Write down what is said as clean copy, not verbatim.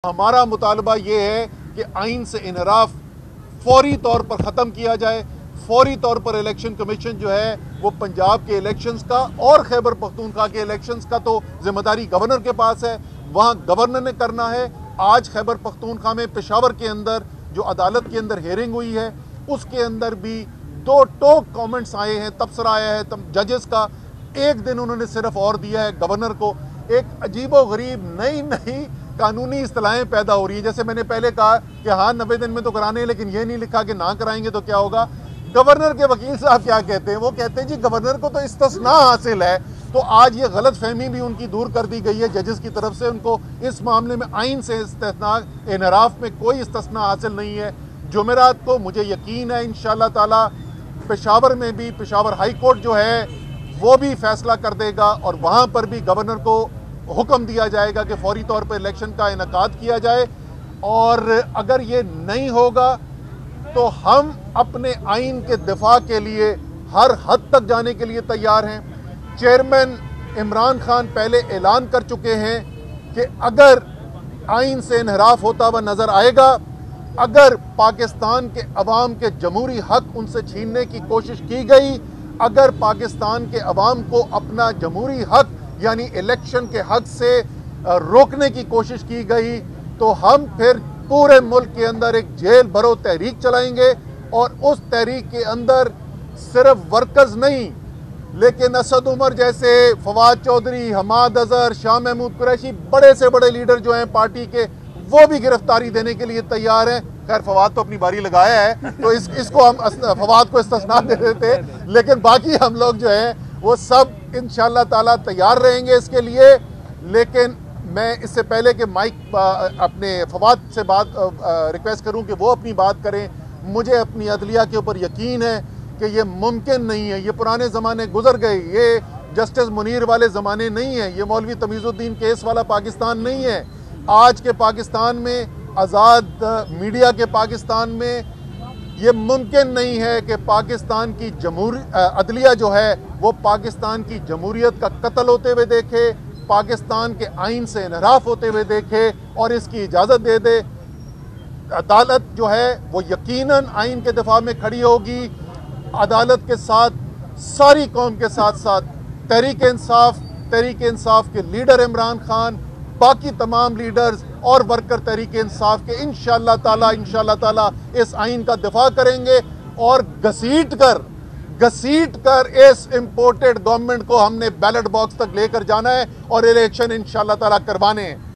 हमारा मुतालबा ये है कि आइन से इनहराफ फौरी तौर पर ख़त्म किया जाए। फौरी तौर पर इलेक्शन कमीशन जो है वो पंजाब के इलेक्शंस का और खैबर पख्तूनख्वा के इलेक्शंस का तो जिम्मेदारी गवर्नर के पास है, वहाँ गवर्नर ने करना है। आज खैबर पख्तूनख्वा में पेशावर के अंदर जो अदालत के अंदर हेयरिंग हुई है उसके अंदर भी दो टोक कमेंट्स आए हैं, तबसरा आया है जजेस का। एक दिन उन्होंने सिर्फ और दिया है गवर्नर को। एक अजीबो गरीब नई नई कानूनी इस्तिलाहें पैदा हो रही है। जैसे मैंने पहले कहा कि हाँ 90 दिन में तो कराने हैं, लेकिन ये नहीं लिखा कि ना कराएंगे तो क्या होगा। गवर्नर के वकील साहब क्या कहते हैं, वो कहते हैं जी गवर्नर को तो इस्तिस्ना हासिल है। तो आज ये गलत फहमी भी उनकी दूर कर दी गई है जजेस की तरफ से। उनको इस मामले में आइन से इस्तिस्ना इनहराफ में कोई इस्तिस्ना हासिल नहीं है। जुमेरात को मुझे यकीन है इंशाअल्लाह ताला पेशावर में भी पेशावर हाई कोर्ट जो है वो भी फैसला कर देगा और वहाँ पर भी गवर्नर को हुक्म दिया जाएगा कि फौरी तौर पर इलेक्शन का इनेकाद किया जाए। और अगर ये नहीं होगा तो हम अपने आइन के दिफा के लिए हर हद तक जाने के लिए तैयार हैं। चेयरमैन इमरान खान पहले ऐलान कर चुके हैं कि अगर आइन से इनहराफ होता हुआ नज़र आएगा, अगर पाकिस्तान के अवाम के जमहूरी हक उनसे छीनने की कोशिश की गई, अगर पाकिस्तान के अवाम को अपना जमहूरी हक यानी इलेक्शन के हक से रोकने की कोशिश की गई, तो हम फिर पूरे मुल्क के अंदर एक जेल भरो तहरीक चलाएंगे। और उस तहरीक के अंदर सिर्फ वर्कर्स नहीं, लेकिन असद उमर जैसे, फवाद चौधरी, हमाद अजहर, शाह महमूद कुरैशी, बड़े से बड़े लीडर जो हैं पार्टी के, वो भी गिरफ्तारी देने के लिए तैयार हैं। खैर फवाद तो अपनी बारी लगाया है तो इसको हम फवाद को इस्तिस्ना दे देते, लेकिन बाकी हम लोग जो है वो सब इंशाअल्लाह ताला तैयार रहेंगे इसके लिए। लेकिन मैं इससे पहले कि माइक अपने फवाद से बात रिक्वेस्ट करूं कि वो अपनी बात करें, मुझे अपनी अदलिया के ऊपर यकीन है कि ये मुमकिन नहीं है। ये पुराने ज़माने गुजर गए, ये जस्टिस मुनीर वाले ज़माने नहीं है, ये मौलवी तमीज़ुद्दीन केस वाला पाकिस्तान नहीं है। आज के पाकिस्तान में, आज़ाद मीडिया के पाकिस्तान में, ये मुमकिन नहीं है कि पाकिस्तान की अदलिया जो है वो पाकिस्तान की जमहूरियत का कत्ल होते हुए देखे, पाकिस्तान के आइन से इनहराफ होते हुए देखे और इसकी इजाज़त दे दे। अदालत जो है वो यकीनन आइन के दिफा में खड़ी होगी। अदालत के साथ सारी कौम के साथ साथ तहरीक इंसाफ के लीडर इमरान खान, बाकी तमाम लीडर्स और वर्कर तहरीक इंसाफ के इंशाअल्लाह ताला इस आइन का दिफा करेंगे। और घसीट कर इस इम्पोर्टेड गवर्नमेंट को हमने बैलेट बॉक्स तक लेकर जाना है और इलेक्शन इंशाअल्लाह ताला करवाने हैं।